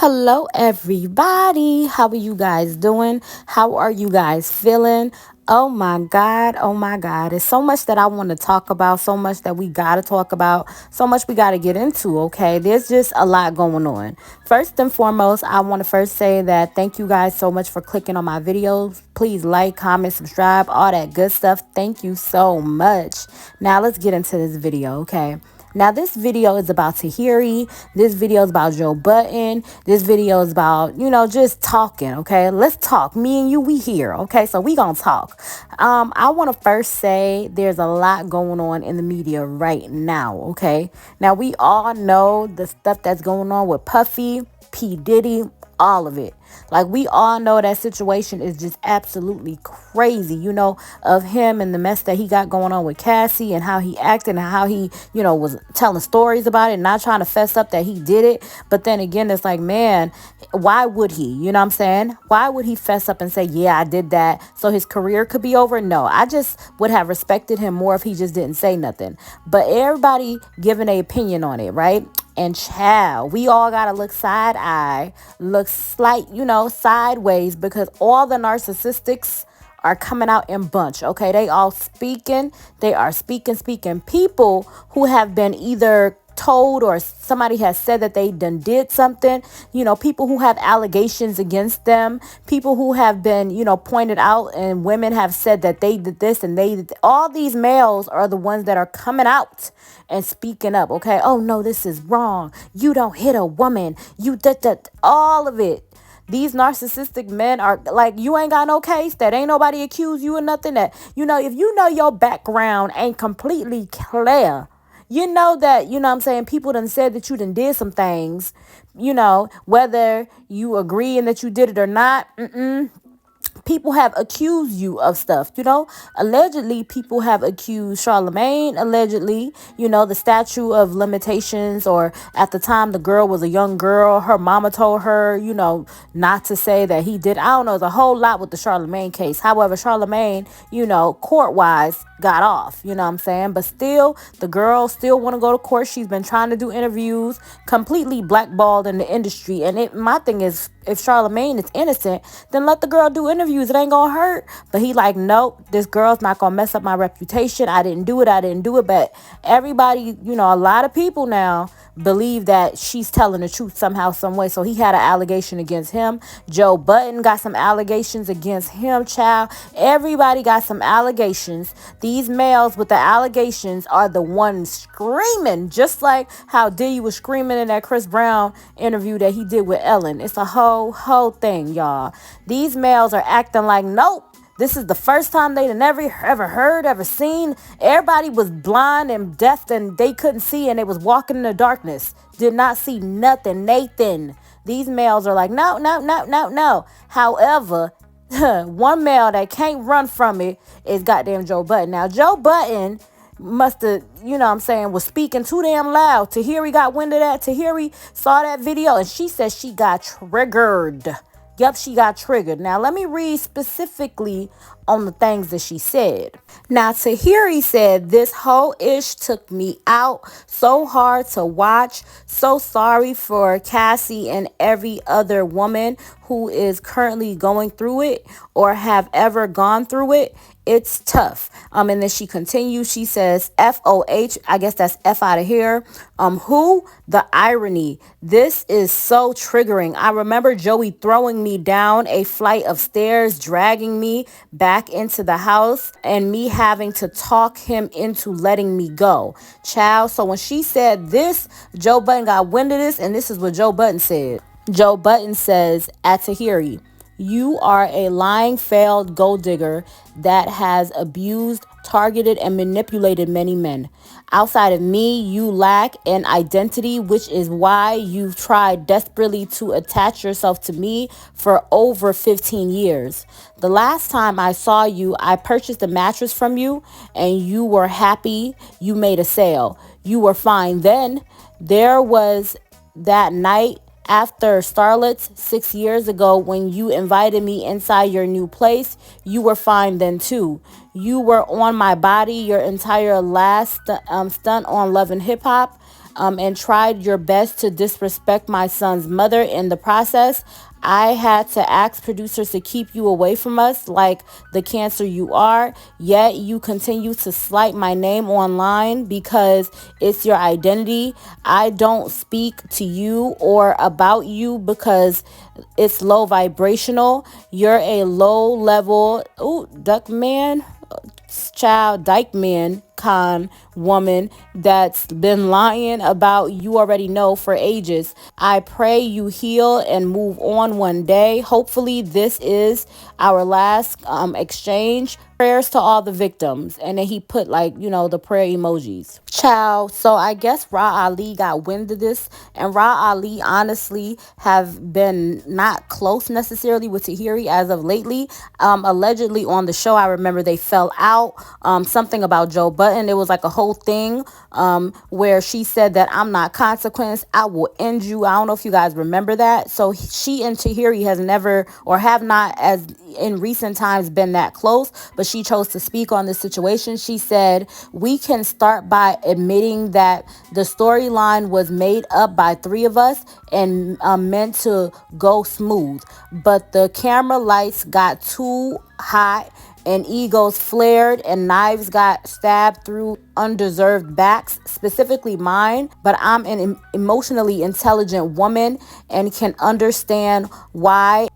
Hello, everybody. How are you guys doing? How are you guys feeling? Oh my God. Oh my God. There's so much that I want to talk about, so much that we got to talk about, so much we got to get into, okay? There's just a lot going on. First and foremost, I want to first say that thank you guys so much for clicking on my videos. Please like, comment, subscribe, all that good stuff. Thank you so much. Now, let's get into this video, okay? Now, this video is about Tahiri. This video is about Joe Budden. This video is about, just talking, okay? Let's talk. Me and you, we here, okay? So we gonna talk. I want to first say there's a lot going on in the media right now, okay? Now, we all know the stuff that's going on with Puffy, P. Diddy, all of it. Like, we all know that situation is just absolutely crazy, of him and the mess that he got going on with Cassie and how he acted and how he, was telling stories about it, not trying to fess up that he did it. But then again, it's like, man, why would he? You know what I'm saying? Why would he fess up and say, yeah, I did that, so his career could be over? No, I just would have respected him more if he just didn't say nothing. But everybody giving an opinion on it, right? And child, we all gotta look side eye, look sideways, because all the narcissistics are coming out in bunch. Okay, they all speaking. They are speaking. People who have been either told or somebody has said that they done did something, people who have allegations against them, people who have been, pointed out, and women have said that they did this and they did all these males are the ones that are coming out and speaking up. Okay, oh no, this is wrong, you don't hit a woman, you did that, all of it. These narcissistic men are like, you ain't got no case, that ain't nobody accused you of nothing, that if your background ain't completely clear, that, what I'm saying, people done said that you done did some things, whether you agree and that you did it or not. People have accused you of stuff, allegedly. People have accused Charlemagne, allegedly, the statute of limitations, or at the time the girl was a young girl, her mama told her, not to say that he did. I don't know, there's a whole lot with the Charlemagne case. However, Charlemagne, court wise got off, what I'm saying? But still, the girl still want to go to court. She's been trying to do interviews, completely blackballed in the industry. And my thing is, if Charlemagne is innocent, then let the girl do interviews. It ain't gonna hurt. But he like, nope, this girl's not gonna mess up my reputation. I didn't do it. But everybody, a lot of people now believe that she's telling the truth somehow, some way. So he had an allegation against him. Joe Budden got some allegations against him, child. Everybody got some allegations. These males with the allegations are the ones screaming, just like how Diddy was screaming in that Chris Brown interview that he did with Ellen. It's a whole thing, y'all. These males are acting like, nope, this is the first time they'd never ever heard, ever seen. Everybody was blind and deaf and they couldn't see, and they was walking in the darkness. Did not see nothing, Nathan. These males are like, no. However, one male that can't run from it is goddamn Joe Budden. Now, Joe Budden must have, was speaking too damn loud. Tahiri got wind of that. Tahiri saw that video and she said she got triggered. Yep, she got triggered. Now, let me read specifically on the things that she said. Now, Tahiri said, this whole ish took me out. So hard to watch. So sorry for Cassie and every other woman who is currently going through it or have ever gone through it. It's tough. And then she continues. She says, FOH, I guess that's F out of here. Who? The irony. This is so triggering. I remember Joey throwing me down a flight of stairs, dragging me back into the house, and me having to talk him into letting me go. Child. So when she said this, Joe Budden got wind of this, and this is what Joe Budden said. Joe Budden says, at Tahiri, you are a lying, failed gold digger that has abused, targeted, and manipulated many men. Outside of me, you lack an identity, which is why you've tried desperately to attach yourself to me for over 15 years. The last time I saw you, I purchased a mattress from you, and you were happy. You made a sale. You were fine then. There was that night after Starlet's 6 years ago when you invited me inside your new place. You were fine then too. You were on my body your entire last stunt on Love and Hip Hop. and tried your best to disrespect my son's mother in the process. I had to ask producers to keep you away from us like the cancer you are, yet you continue to slight my name online because it's your identity. I don't speak to you or about you because it's low vibrational. You're a low level, ooh, duck man, child, dyke man, con woman that's been lying about you already know for ages. I pray you heal and move on one day. Hopefully this is our last exchange. Prayers to all the victims. And then he put, like, the prayer emojis. Child. So I guess Ra Ali got wind of this, and Ra Ali honestly have been not close necessarily with Tahiri as of lately. Allegedly on the show, I remember they fell out. Something about Joe Budden. It was like a whole thing where she said that I'm not consequence. I will end you. I don't know if you guys remember that. So she and Tahiri has never, or have not, as in recent times, been that close, but she chose to speak on this situation. She said, we can start by admitting that the storyline was made up by three of us and meant to go smooth, but the camera lights got too hot and egos flared and knives got stabbed through undeserved backs, specifically mine. But I'm an emotionally intelligent woman and can understand why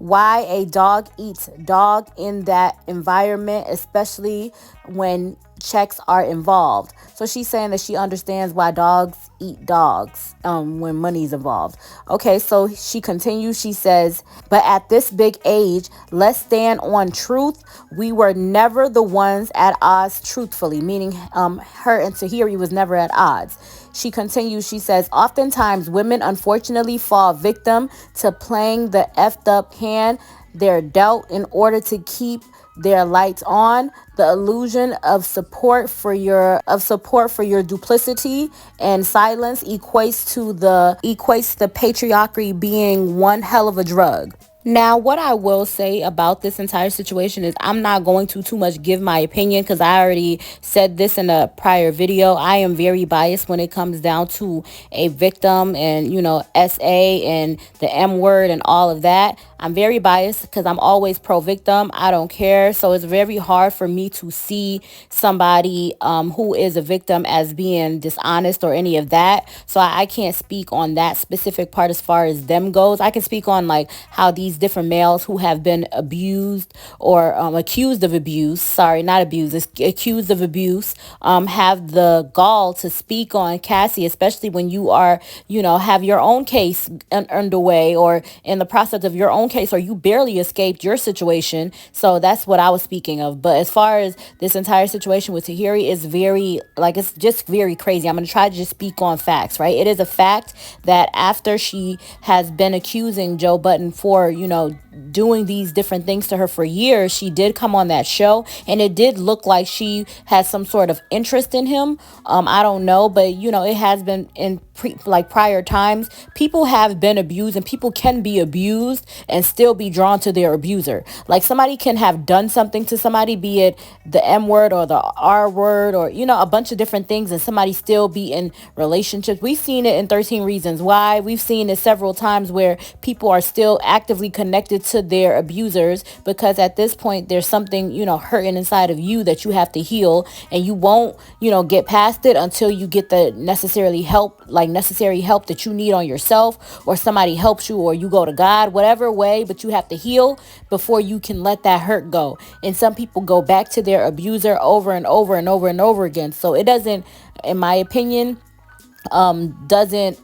a dog eats dog in that environment, especially when checks are involved. So she's saying that she understands why dogs eat dogs when money's involved. Okay, so she continues. She says, but at this big age, let's stand on truth. We were never the ones at odds, truthfully, meaning her and Tahiri was never at odds. She continues, she says, oftentimes women unfortunately fall victim to playing the effed up hand they're dealt in order to keep their lights on. The illusion of support for your duplicity and silence equates the patriarchy being one hell of a drug. Now, what I will say about this entire situation is I'm not going to too much give my opinion because I already said this in a prior video. I am very biased when it comes down to a victim and, SA and the M word and all of that. I'm very biased because I'm always pro-victim. I don't care. So it's very hard for me to see somebody who is a victim as being dishonest or any of that. So I can't speak on that specific part as far as them goes. I can speak on like how these different males who have been abused or accused of abuse, sorry, not abused, accused of abuse, have the gall to speak on Cassie, especially when you are, have your own case underway or in the process of your own case, or you barely escaped your situation. So that's what I was speaking of. But as far as this entire situation with Tahiri is very, like, it's just very crazy. I'm going to try to just speak on facts, right? It is a fact that after she has been accusing Joe Budden for, doing these different things to her for years, she did come on that show and it did look like she has some sort of interest in him. I don't know, but it has been in prior times. People have been abused and people can be abused and still be drawn to their abuser. Like somebody can have done something to somebody, be it the M word or the R word or, a bunch of different things, and somebody still be in relationships. We've seen it in 13 Reasons Why. We've seen it several times where people are still actively connected to their abusers because at this point there's something, hurting inside of you that you have to heal, and you won't, get past it until you get the necessary help that you need on yourself, or somebody helps you, or you go to God, whatever way, but you have to heal before you can let that hurt go. And some people go back to their abuser over and over and over and over again. So it doesn't, in my opinion, doesn't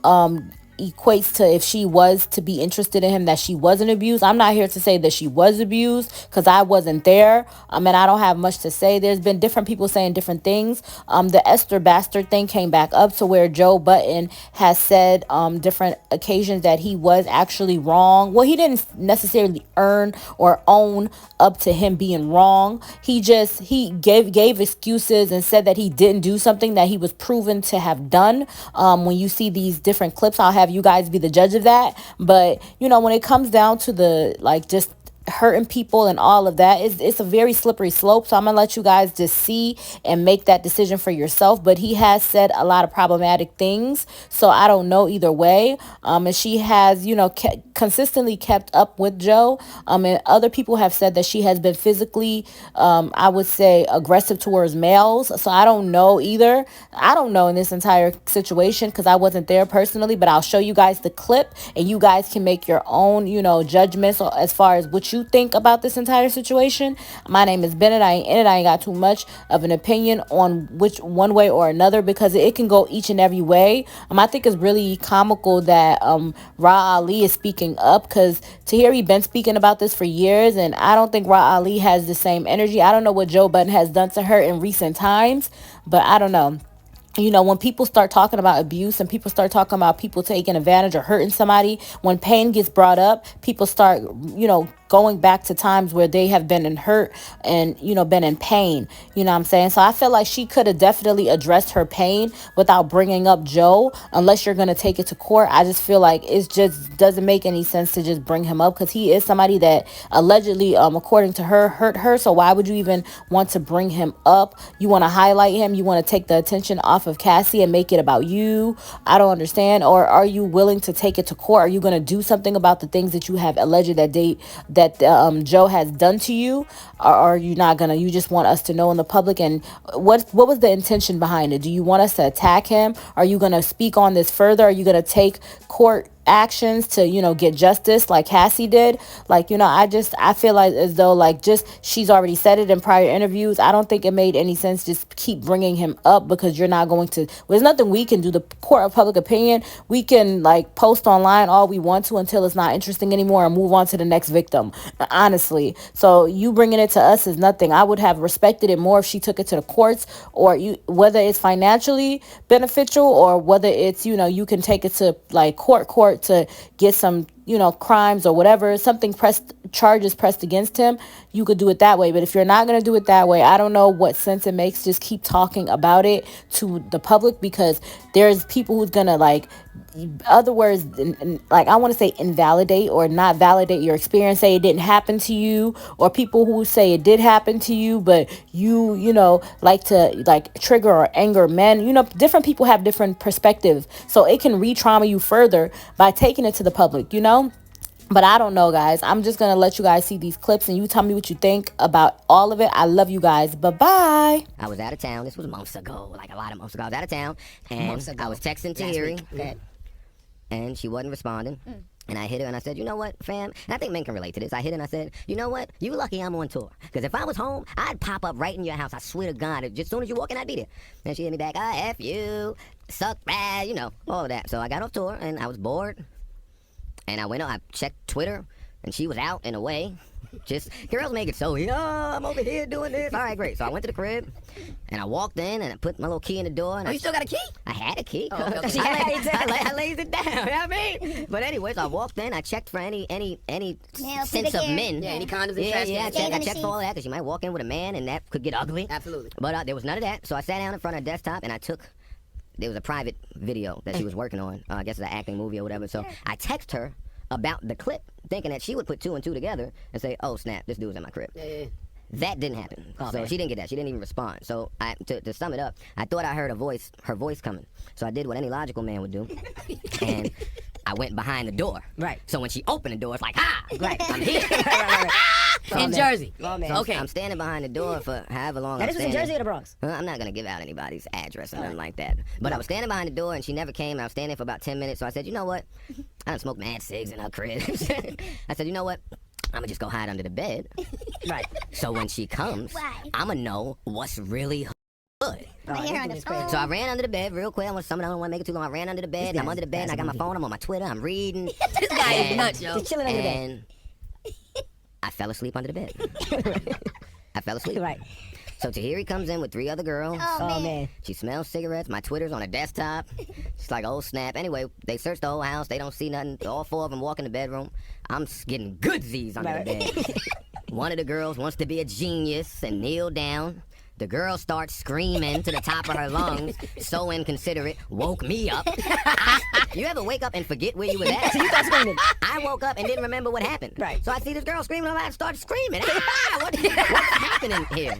equates to if she was to be interested in him that she wasn't abused. I'm not here to say that she was abused because I wasn't there. And I don't have much to say. There's been different people saying different things. The estherbaxter thing came back up to where Joe Budden has said different occasions that he was actually wrong. Well, he didn't necessarily earn or own up to him being wrong. He gave excuses and said that he didn't do something that he was proven to have done. When you see these different clips, I'll have you guys be the judge of that. But when it comes down to the just hurting people and all of that. It's a very slippery slope. So I'm gonna let you guys just see and make that decision for yourself. But he has said a lot of problematic things, so I don't know either way. And she has, consistently kept up with Joe. And other people have said that she has been physically, I would say, aggressive towards males. So I don't know either. I don't know in this entire situation because I wasn't there personally, but I'll show you guys the clip and you guys can make your own, judgments as far as what you think about this entire situation. My name is Bennett. I ain't in it. I ain't got too much of an opinion on which one way or another because it can go each and every way. I think it's really comical that Ra Ali is speaking up because Tahiri been speaking about this for years, and I don't think Ra Ali has the same energy. I don't know what Joe Budden has done to her in recent times, but I don't know. When people start talking about abuse and people start talking about people taking advantage or hurting somebody, when pain gets brought up, people start, going back to times where they have been in hurt and, been in pain. You know what I'm saying? So I feel like she could have definitely addressed her pain without bringing up Joe, unless you're going to take it to court. I just feel like it just doesn't make any sense to just bring him up because he is somebody that allegedly, according to her, hurt her. So why would you even want to bring him up? You want to highlight him? You want to take the attention off of Cassie and make it about you? I don't understand. Or are you willing to take it to court? Are you going to do something about the things that you have alleged that Joe has done to you? Or are you not gonna? You just want us to know in the public? And what was the intention behind it? Do you want us to attack him? Are you gonna speak on this further? Are you gonna take court actions to get justice like Cassie did? I feel like as though just she's already said it in prior interviews. I don't think it made any sense just keep bringing him up because you're not going to. There's nothing we can do. The court of public opinion, we can post online all we want to until it's not interesting anymore and move on to the next victim, honestly. So you bringing it to us is nothing. I would have respected it more if she took it to the courts, or whether it's financially beneficial or whether it's you can take it to court to get some crimes or whatever, charges pressed against him. You could do it that way. But if you're not going to do it that way, I don't know what sense it makes. Just keep talking about it to the public because there's people who's going to other words, I want to say invalidate or not validate your experience, say it didn't happen to you, or people who say it did happen to you, but you like to trigger or anger men. Different people have different perspectives, so it can re-trauma you further by taking it to the public, But I don't know, guys. I'm just going to let you guys see these clips and you tell me what you think about all of it. I love you guys. Bye-bye. I was out of town. This was months ago, a lot of months ago. I was out of town, and I was texting Tahiri, and she wasn't responding. And I hit her and I said, you know what, fam? And I think men can relate to this. I hit her and I said, you know what? You lucky I'm on tour. Because if I was home, I'd pop up right in your house. I swear to God. Just as soon as you walk in, I'd be there. And she hit me back, F you, suck bad, all of that. So I got off tour and I was bored. And I checked Twitter, and she was out and away. Just, girls make it so, I'm over here doing this. All right, great. So I went to the crib, and I walked in, and I put my little key in the door. And you still got a key? I had a key. Oh, okay. I laid it down, you know what I mean? But anyways, I walked in, I checked for any sense of men. Yeah, any condoms and trash I checked for all of that, because you might walk in with a man, and that could get ugly. Absolutely. But there was none of that. So I sat down in front of a desktop, and there was a private video that she was working on. I guess it's an acting movie or whatever. So I text her about the clip, thinking that she would put two and two together and say, oh snap, this dude's in my crib. Yeah. That didn't happen. So man. She didn't get that. She didn't even respond. So to sum it up, I thought I heard her voice coming. So I did what any logical man would do. And I went behind the door. Right. So when she opened the door, it's like, right. I'm here. right. In Jersey. So okay. I'm standing behind the door for however long Now, this was in Jersey or the Bronx? I'm not going to give out anybody's address or nothing like that. But I was standing behind the door, and she never came. I was standing for about 10 minutes. So I said, you know what? I done smoked mad cigs in her crib. I said, you know what? I'm going to just go hide under the bed. Right. So when she comes, I'm going to know what's really good. So I ran under the bed real quick. I don't want to make it too long. I ran under the bed. I'm under the bed. And I got my phone. I'm on my Twitter. I'm reading. This guy is nuts, yo. Just chilling under the bed. I fell asleep under the bed. I fell asleep. Right. So Tahiri comes in with 3 other girls. Oh, man. She smells cigarettes. My Twitter's on her desktop. She's like, oh, snap. Anyway, they search the whole house. They don't see nothing. All 4 of them walk in the bedroom. I'm getting good Z's under the bed. One of the girls wants to be a genius and kneel down. The girl starts screaming to the top of her lungs, so inconsiderate, woke me up. You ever wake up and forget where you was at? So you start screaming. I woke up and didn't remember what happened. Right. So I see this girl screaming and I start screaming. What's happening here?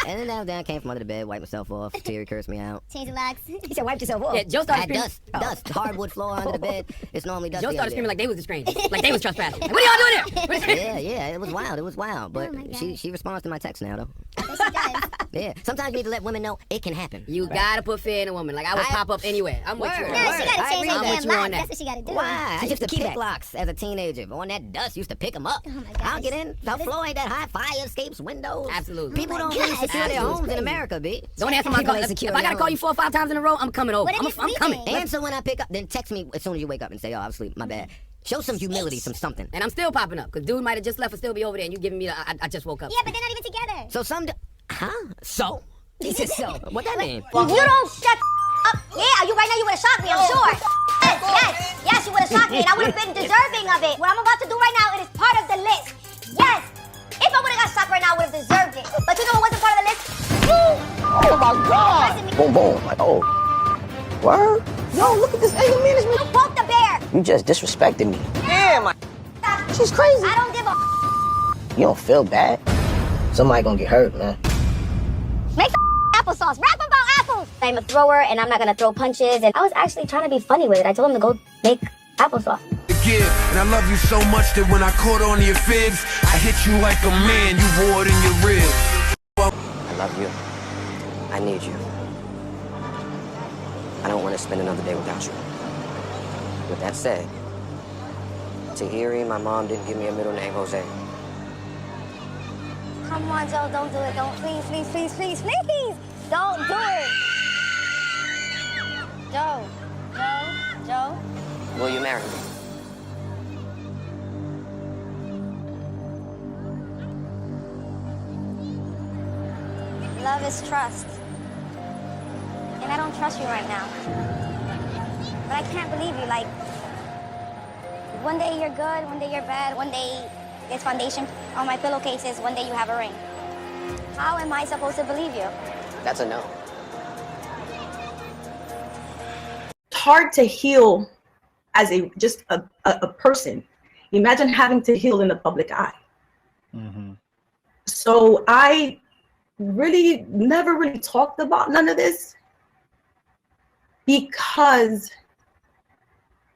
And then I came from under the bed, wiped myself off. Tahiri cursed me out. Change the locks. He said, wiped yourself off. Yeah, Joe I started had screaming. dust, hardwood floor under the bed. It's normally dusty. Joe started under screaming there. like they was the strangers. Like they was trespassing. Like, what are y'all doing here? Yeah, it was wild. But Oh my she responds to my text now, though. Yes, she does. Yeah, sometimes you need to let women know it can happen. You gotta put fear in a woman. Like I would pop up anywhere. I'm with you. Word. No, she gotta I change agree her with damn you on locks. that. That's what she gotta do. Why? I She used to just keep pick it. locks as a teenager. On that dust, used to pick them up. Oh my I'll gosh. get in. The floor ain't that high. Fire escapes, windows. Absolutely. People Oh my don't really gosh. secure their Absolutely. homes in America, B. Don't answer my People call. ain't If secure I gotta their call you homes. 4 or 5 times in a row, I'm coming over. What if I'm you're coming. sleeping? Answer when I pick up, then text me as soon as you wake up and say, "Oh, I was asleep. My bad." Show some humility, some something. And I'm still popping up because dude might have just left and still be over there, and you giving me the I just woke up. Yeah, but they're not even together. So So? He said so. What that mean? You don't shut up. Yeah, you right now you would have shocked me, I'm sure. Yes, you would have shocked me, and I would have been deserving of it. What I'm about to do right now, it is part of the list. Yes. If I would have got shocked right now, I would have deserved it. But you know what wasn't part of the list? You. Oh my God! Boom, boom. Like, oh. Word? Yo, look at this anger management. You broke the bear. You just disrespected me. Damn, she's crazy. I don't give a You don't feel bad? Somebody gonna get hurt, man. Make some applesauce. Rap about apples. I'm a thrower, and I'm not gonna throw punches. And I was actually trying to be funny with it. I told him to go make applesauce. And I love you so much that when I caught on to your fibs, I hit you like a man, you wore it in your ribs. I love you. I need you. I don't want to spend another day without you. With that said, Tahiri, my mom didn't give me a middle name, Jose. Come on, Joe, don't do it. Don't, please, please, please, please, please. Don't do it. Joe. Will you marry me? Love is trust. And I don't trust you right now. But I can't believe you. Like, one day you're good, one day you're bad, one day there's foundation on my pillowcases, one day you have a ring. How am I supposed to believe you? That's a no. It's hard to heal as just a person. Imagine having to heal in the public eye. So I really never really talked about none of this, because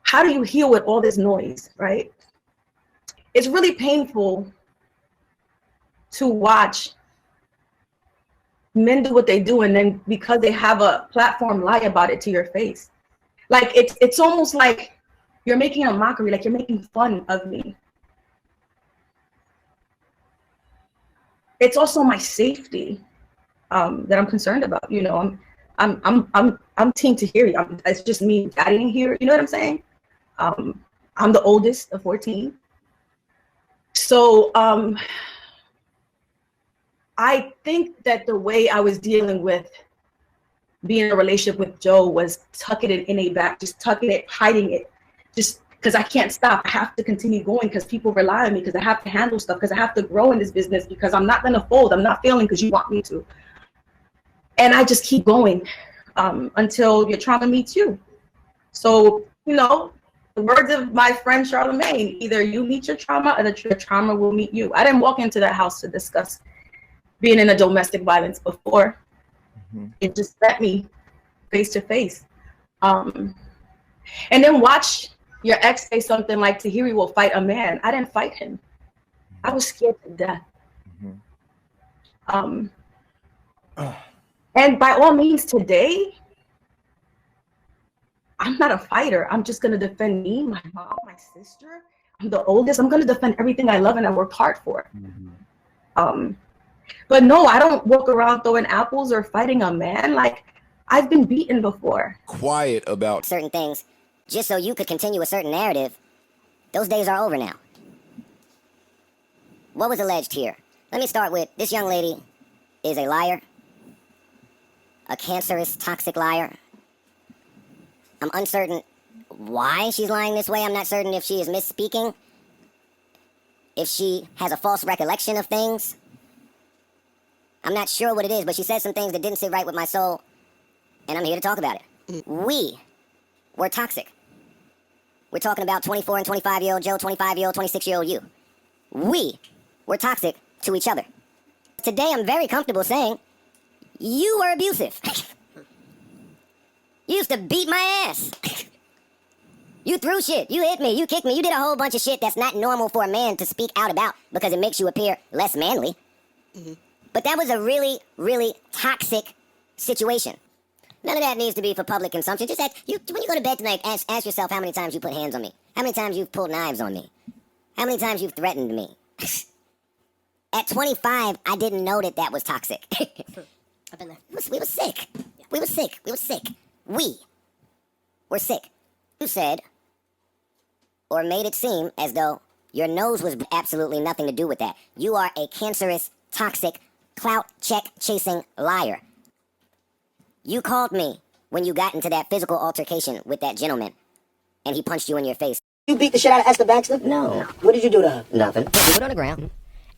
how do you heal with all this noise, right? It's really painful to watch men do what they do, and then because they have a platform, lie about it to your face. Like it's almost like you're making a mockery, like you're making fun of me. It's also my safety that I'm concerned about. You know, I'm Team Tahiri. It's just me daddying here. You know what I'm saying? I'm the oldest of 14. So I think that the way I was dealing with being in a relationship with Joe was tucking it in a back, just tucking it, hiding it, just because I can't stop. I have to continue going because people rely on me, because I have to handle stuff, because I have to grow in this business, because I'm not going to fold. I'm not failing because you want me to. And I just keep going until your trauma meets you. So, you know, the words of my friend Charlemagne, either you meet your trauma or your trauma will meet you. I didn't walk into that house to discuss being in a domestic violence before. It just met me face to face. And then watch your ex say something like, Tahiri will fight a man. I didn't fight him. I was scared to death. And by all means today, I'm not a fighter. I'm just going to defend me, my mom, my sister. I'm the oldest. I'm going to defend everything I love and I worked hard for. But no, I don't walk around throwing apples or fighting a man. Like, I've been beaten before. Quiet about certain things just so you could continue a certain narrative, those days are over now. What was alleged here? Let me start with, this young lady is a liar, a cancerous, toxic liar. I'm uncertain why she's lying this way. I'm not certain if she is misspeaking, if she has a false recollection of things. I'm not sure what it is, but she said some things that didn't sit right with my soul, and I'm here to talk about it. We were toxic. We're talking about 24 and 25-year-old Joe, 25-year-old, 26-year-old you. We were toxic to each other. Today, I'm very comfortable saying, you were abusive. You used to beat my ass. You threw shit. You hit me. You kicked me. You did a whole bunch of shit that's not normal for a man to speak out about because it makes you appear less manly. But that was a really, really toxic situation. None of that needs to be for public consumption. Just when you go to bed tonight, ask yourself how many times you put hands on me. How many times you've pulled knives on me. How many times you've threatened me. At 25, I didn't know that was toxic. I've been there. We were sick. We were sick. We were sick. We were sick. You said, or made it seem as though your nose was absolutely nothing to do with that. You are a cancerous, toxic, clout check-chasing liar. You called me when you got into that physical altercation with that gentleman, and he punched you in your face. You beat the shit out of Esther Baxter? No. What did you do to her? Nothing. We put on the ground,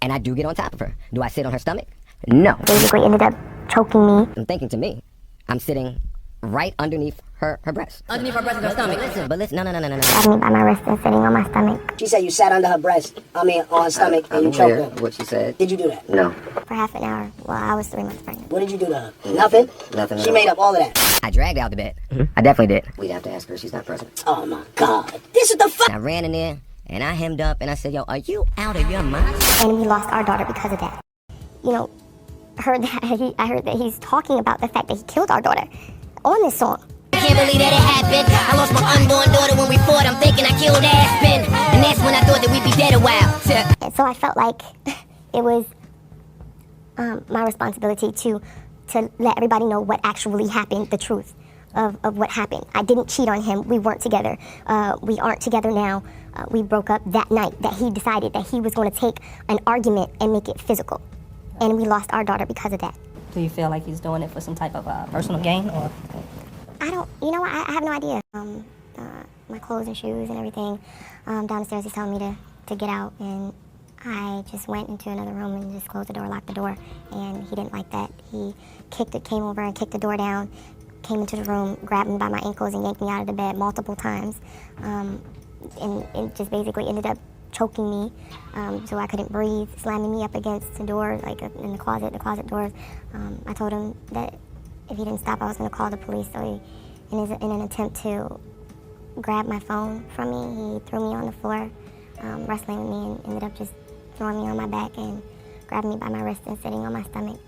and I do get on top of her. Do I sit on her stomach? No. Basically ended up choking me. I'm thinking to me, I'm sitting right underneath her breast. Underneath her breast and her stomach. But listen, no. Grabbed me by my wrist and sitting on my stomach. She said you sat under her breast, on her stomach, and you choked her. What she said. Did you do that? No. For half an hour while I was 3 months pregnant. What did you do to her? Nothing? Nothing at She all. made up all of that. I dragged her out the bed. I definitely did. We'd have to ask her. She's not present. Oh my God. This is the fuck. I ran in there, and I hemmed up, and I said, yo, are you out of your mind? And we lost our daughter because of that. You know, I heard that he's talking about the fact that he killed our daughter on this song. I can't believe that it happened. I lost my unborn daughter when we fought. I'm thinking I killed Aspen. And that's when I thought that we'd be dead a while. And so I felt like it was my responsibility to let everybody know what actually happened, the truth of what happened. I didn't cheat on him. We weren't together. We aren't together now. We broke up that night that he decided that he was going to take an argument and make it physical. And we lost our daughter because of that. Do you feel like he's doing it for some type of personal gain, or? I have no idea. My clothes and shoes and everything downstairs, he's telling me to get out, and I just went into another room and just closed the door, locked the door, and he didn't like that. He came over and kicked the door down, came into the room, grabbed me by my ankles and yanked me out of the bed multiple times, and just basically ended up choking me, so I couldn't breathe, slamming me up against the door, like in the closet doors. I told him that if he didn't stop, I was going to call the police. So in an attempt to grab my phone from me, he threw me on the floor, wrestling with me, and ended up just throwing me on my back and grabbing me by my wrist and sitting on my stomach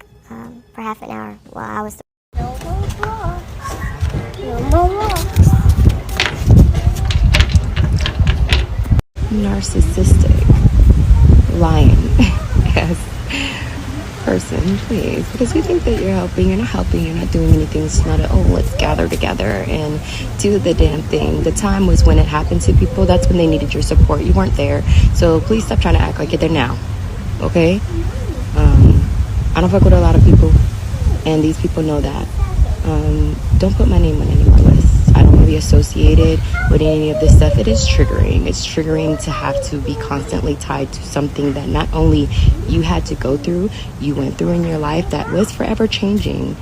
for half an hour while I was... Narcissistic, lying ass person, please, because you think that you're helping, you're not doing anything. It's not let's gather together and do the damn thing. The time was when it happened to people. That's when they needed your support. You weren't there, so please stop trying to act like you're there now, okay? I don't fuck with a lot of people, and these people know that. Don't put my name on any more lists. I don't want to be associated with any of this stuff. It is triggering. It's triggering to have to be constantly tied to something that not only you had to go through, you went through in your life that was forever changing,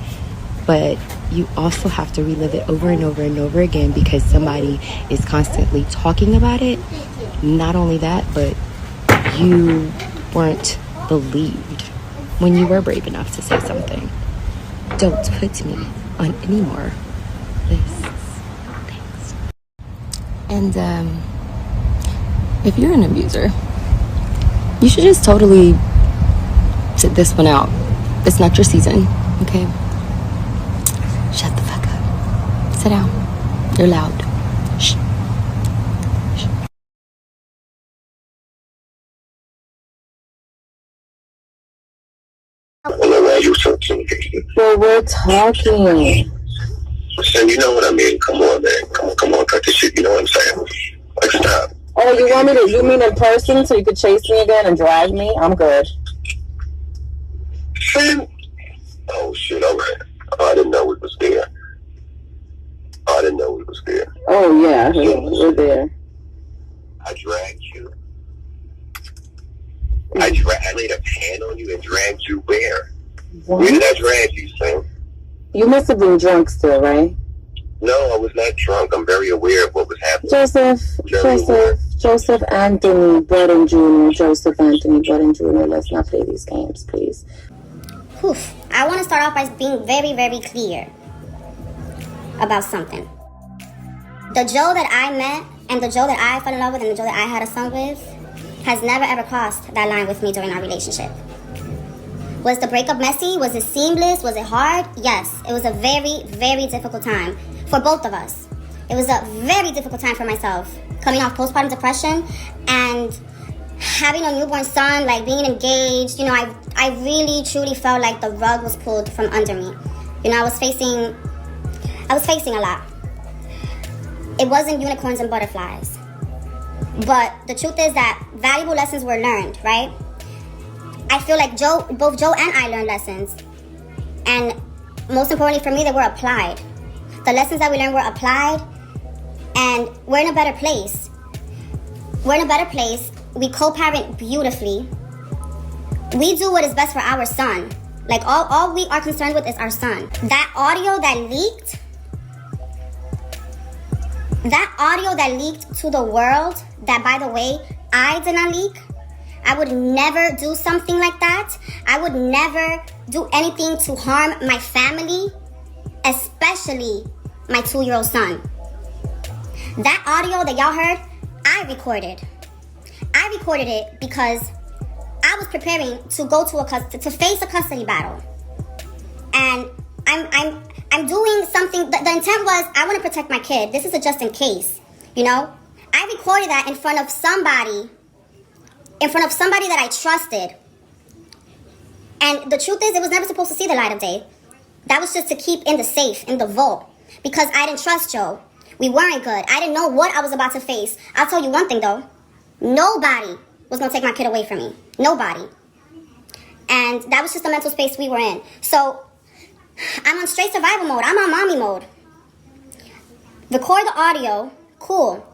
but you also have to relive it over and over and over again because somebody is constantly talking about it. Not only that, but you weren't believed when you were brave enough to say something. Don't put me on any more lists. Thanks. And if you're an abuser, you should just totally sit this one out. It's not your season, okay? Shut the fuck up. Sit down. You're loud. Shh. Well, we're talking. Listen, you know what I mean? Come on, man. Come on, cut this shit. You know what I'm saying? Like, stop. Oh, you mean in person so you could chase me again and drag me? I'm good. Oh, shit, all right. Oh, I didn't know we was there. Oh, yeah, we're there. I dragged you. I laid a hand on you and dragged you where? Where did I drag you, Sam? You must have been drunk still, right? No, I was not drunk. I'm very aware of what was happening. Joseph Anthony Budden Jr. Joseph Anthony Budden Jr. Let's not play these games, please. Oof. I want to start off by being very, very clear about something. The Joe that I met and the Joe that I fell in love with and the Joe that I had a son with has never ever crossed that line with me during our relationship. Was the breakup messy? Was it seamless? Was it hard? Yes. It was a very, very difficult time for both of us. It was a very difficult time for myself, coming off postpartum depression and having a newborn son, like being engaged. You know, I really, truly felt like the rug was pulled from under me. You know, I was facing a lot. It wasn't unicorns and butterflies. But the truth is that valuable lessons were learned, right? I feel like both Joe and I learned lessons. And most importantly for me, they were applied. The lessons that we learned were applied, and we're in a better place. We're in a better place. We co-parent beautifully. We do what is best for our son. Like, all we are concerned with is our son. That audio that leaked to the world, that, by the way, I did not leak. I would never do something like that. I would never do anything to harm my family, especially my 2-year-old son. That audio that y'all heard, I recorded. I recorded it because I was preparing to go to face a custody battle. And I'm doing something. The intent was, I want to protect my kid. This is a just in case, you know? I recorded that in front of somebody that I trusted. And the truth is, it was never supposed to see the light of day. That was just to keep in the safe, in the vault, because I didn't trust Joe. We weren't good. I didn't know what I was about to face. I'll tell you one thing, though. Nobody was going to take my kid away from me. Nobody. And that was just the mental space we were in. So I'm on straight survival mode. I'm on mommy mode. Record the audio. Cool.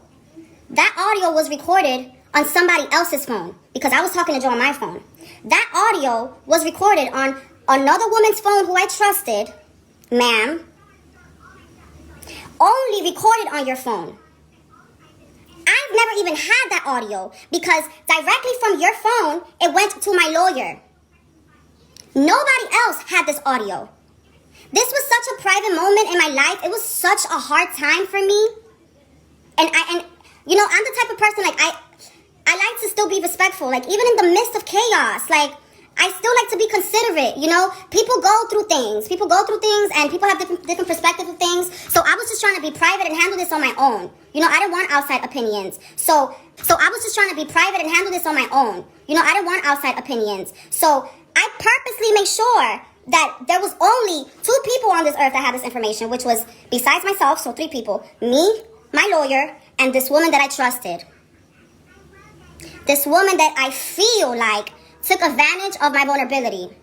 That audio was recorded on somebody else's phone because I was talking to Joe on my phone. That audio was recorded on another woman's phone who I trusted, ma'am. Only recorded on your phone. I've never even had that audio because directly from your phone, it went to my lawyer. Nobody else had this audio. This was such a private moment in my life. It was such a hard time for me. And you know, I'm the type of person, like, I like to still be respectful. Like, even in the midst of chaos, like, I still like to be considerate, you know? People go through things. And people have different perspectives of things. So I was just trying to be private and handle this on my own. You know, I didn't want outside opinions. So I was just trying to be private and handle this on my own. You know, I didn't want outside opinions. So I purposely made sure that there was only 2 people on this earth that had this information, which was, besides myself, so 3 people, me, my lawyer, and this woman that I trusted. This woman that I feel like took advantage of my vulnerability.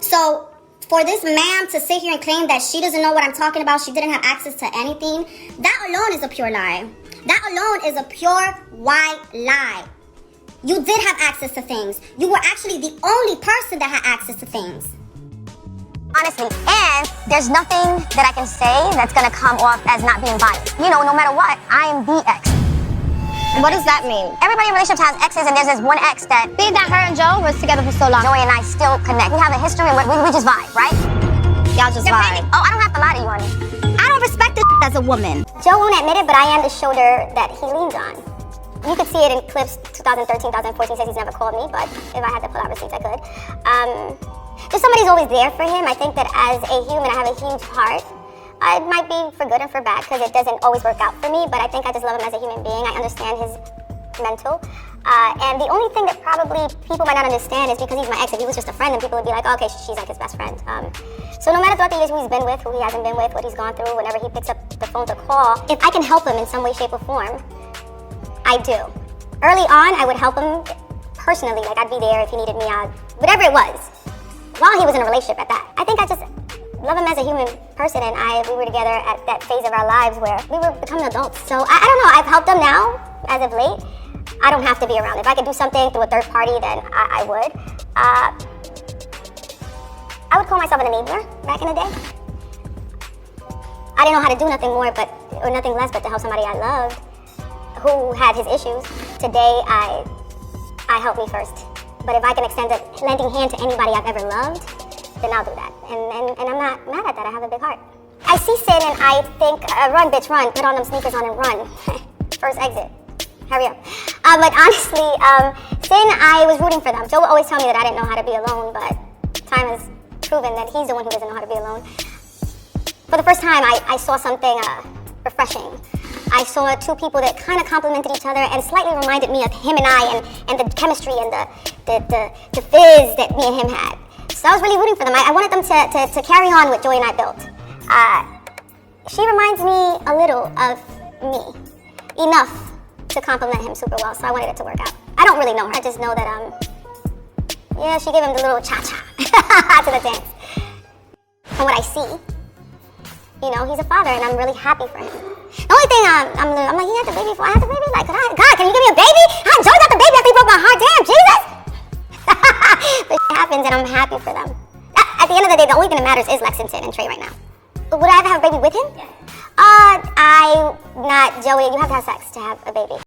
So for this ma'am to sit here and claim that she doesn't know what I'm talking about, she didn't have access to anything, that alone is a pure lie. That alone is a pure white lie. You did have access to things. You were actually the only person that had access to things. Honestly, and there's nothing that I can say that's gonna come off as not being biased. You know, no matter what, I am the ex. What does that mean? Everybody in relationships has exes, and there's this one ex that... Being that her and Joe was together for so long. Joey and I still connect. We have a history, and we just vibe, right? Y'all just vibe. Oh, I don't have to lie to you, honey. I don't respect this as a woman. Joe won't admit it, but I am the shoulder that he leans on. You could see it in clips 2013, 2014, says he's never called me, but if I had to pull out receipts, I could. Just somebody's always there for him. I think that as a human, I have a huge heart. It might be for good and for bad, because it doesn't always work out for me, but I think I just love him as a human being. I understand his mental. And the only thing that probably people might not understand is because he's my ex. If he was just a friend, then people would be like, oh, okay, she's like his best friend. So no matter throughout the years who he's been with, who he hasn't been with, what he's gone through, whenever he picks up the phone to call, if I can help him in some way, shape, or form, I do. Early on, I would help him personally. Like, I'd be there if he needed me out, whatever it was, while he was in a relationship at that. I think I just love him as a human person, and we were together at that phase of our lives where we were becoming adults. So I don't know, I've helped him now, as of late. I don't have to be around. If I could do something through a third party, then I would. I would call myself an enabler back in the day. I didn't know how to do nothing more or nothing less but to help somebody I loved who had his issues. Today, I help me first. But if I can extend a lending hand to anybody I've ever loved, then I'll do that. And I'm not mad at that. I have a big heart. I see sin and I think, run, bitch, run. Put on them sneakers on and run. First exit. Hurry up. But honestly, sin, I was rooting for them. Joe would always tell me that I didn't know how to be alone, but time has proven that he's the one who doesn't know how to be alone. For the first time, I saw something refreshing. I saw two people that kind of complemented each other and slightly reminded me of him and I and the chemistry and the fizz that me and him had. So I was really rooting for them. I wanted them to carry on what Joey and I built. She reminds me a little of me, enough to complement him super well, so I wanted it to work out. I don't really know her, I just know that, yeah, she gave him the little cha-cha to the dance. From what I see, you know, he's a father and I'm really happy for him. The only thing I'm like, he had the baby before I had the baby? Like, God, can you give me a baby? Joey got the baby after he broke my heart, damn, Jesus! But it happens and I'm happy for them. At the end of the day, the only thing that matters is Lexington and Trey right now. Would I ever have a baby with him? Not Joey, you have to have sex to have a baby.